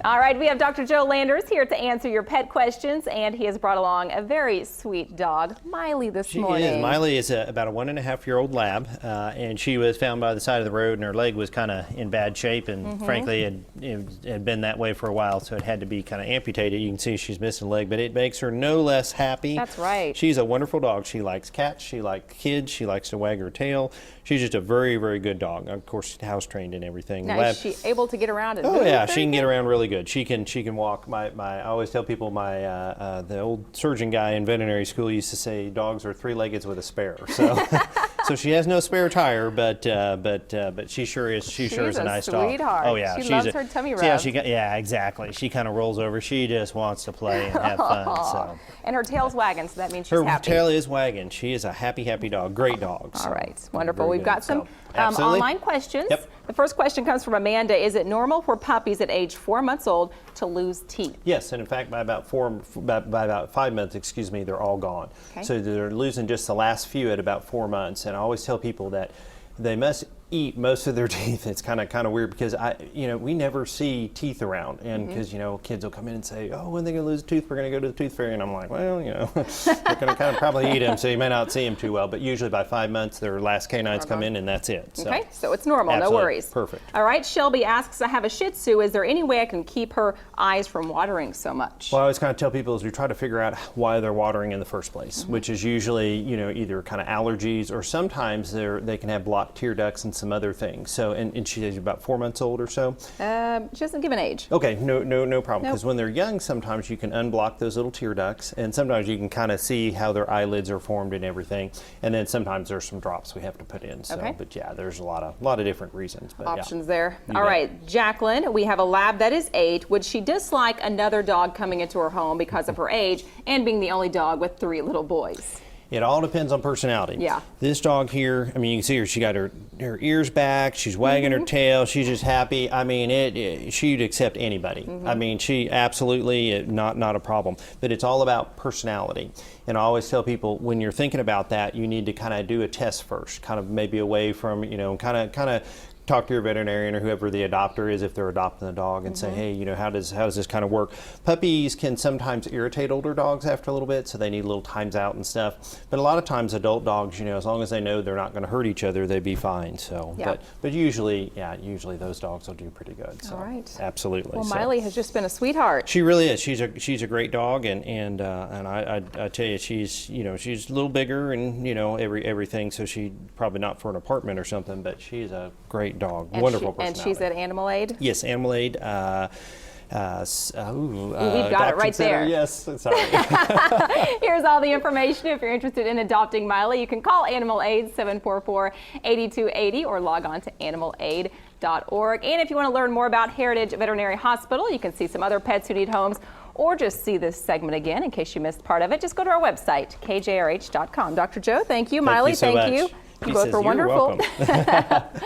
All right, we have Dr. Joe Landers here to answer your pet questions, and he has brought along a very sweet dog, Miley, this morning. She is. Miley is about a 1.5-year-old lab, and she was found by the side of the road, and her leg was kind of in bad shape, and frankly, had been that way for a while, so it had to be kind of amputated. You can see she's missing a leg, but it makes her no less happy. That's right. She's a wonderful dog. She likes cats. She likes kids. She likes to wag her tail. She's just a very, very good dog. Of course, house trained and everything. Now, is she able to get around? Oh yeah, she can get around really good. She can walk. I always tell people the old surgeon guy in veterinary school used to say dogs are three-leggeds with a spare. So so she has no spare tire, but she sure is. She sure is a nice dog. Sweetheart. Oh yeah, she loves her tummy rub. Yeah, exactly. She kind of rolls over. She just wants to play and have fun. So. And her tail's wagging, so that means she's her happy. Her tail is wagging. She is a happy dog. Great dog. All right, wonderful. We've got some Absolutely. online questions. Yep. The first question comes from Amanda. Is it normal for puppies at age 4 months old to lose teeth? Yes, and in fact, by about 5 months, excuse me, they're all gone. Okay. So they're losing just the last few at about 4 months. And I always tell people that they must eat most of their teeth. It's kind of weird because we never see teeth around, and because kids will come in and say, oh, when are they going to lose a tooth? We're going to go to the tooth fairy, and I'm like, well, they're going to kind of probably eat them, so you may not see them too well. But usually by 5 months, their last canines come in, and that's it. So. Okay, so it's normal, Absolutely. No worries. Perfect. All right, Shelby asks, I have a Shih Tzu. Is there any way I can keep her eyes from watering so much? Well, I always kind of tell people is we try to figure out why they're watering in the first place, which is usually either kind of allergies or sometimes they can have blocked tear ducts and some other things. So, and she's about 4 months old or so? She doesn't give an age. Okay, no problem. Because when they're young, sometimes you can unblock those little tear ducts, and sometimes you can kind of see how their eyelids are formed and everything. And then sometimes there's some drops we have to put in. So, but yeah, there's a lot of different reasons. But options there. All right, Jacqueline, we have a lab that is 8. Would she dislike another dog coming into her home because of her age and being the only dog with 3 little boys? It all depends on personality. Yeah. This dog here, I mean, you can see her, she got her ears back, she's wagging her tail, she's just happy. I mean, she'd accept anybody. I mean, she absolutely, not a problem. But it's all about personality. And I always tell people, when you're thinking about that, you need to kind of do a test first, kind of maybe away from, kind of talk to your veterinarian or whoever the adopter is if they're adopting the dog and say, hey, how does this kind of work? Puppies can sometimes irritate older dogs after a little bit, so they need little times out and stuff. But a lot of times adult dogs, as long as they know they're not going to hurt each other, they'd be fine. So, but usually those dogs will do pretty good. So, all right. Absolutely. Well, Miley has just been a sweetheart. She really is. She's a great dog, and I tell you, she's a little bigger and everything. So she probably not for an apartment or something, but she's a great dog. And wonderful personality. And she's at Animal Aid? Yes, Animal Aid. We've got it right there. Yes, sorry. Here's all the information. If you're interested in adopting Miley, you can call Animal Aid 744-8280 or log on to animalaid.org. And if you want to learn more about Heritage Veterinary Hospital, you can see some other pets who need homes, or just see this segment again in case you missed part of it. Just go to our website, kjrh.com. Dr. Joe, thank you. Miley, thank you. You both were wonderful. You're welcome.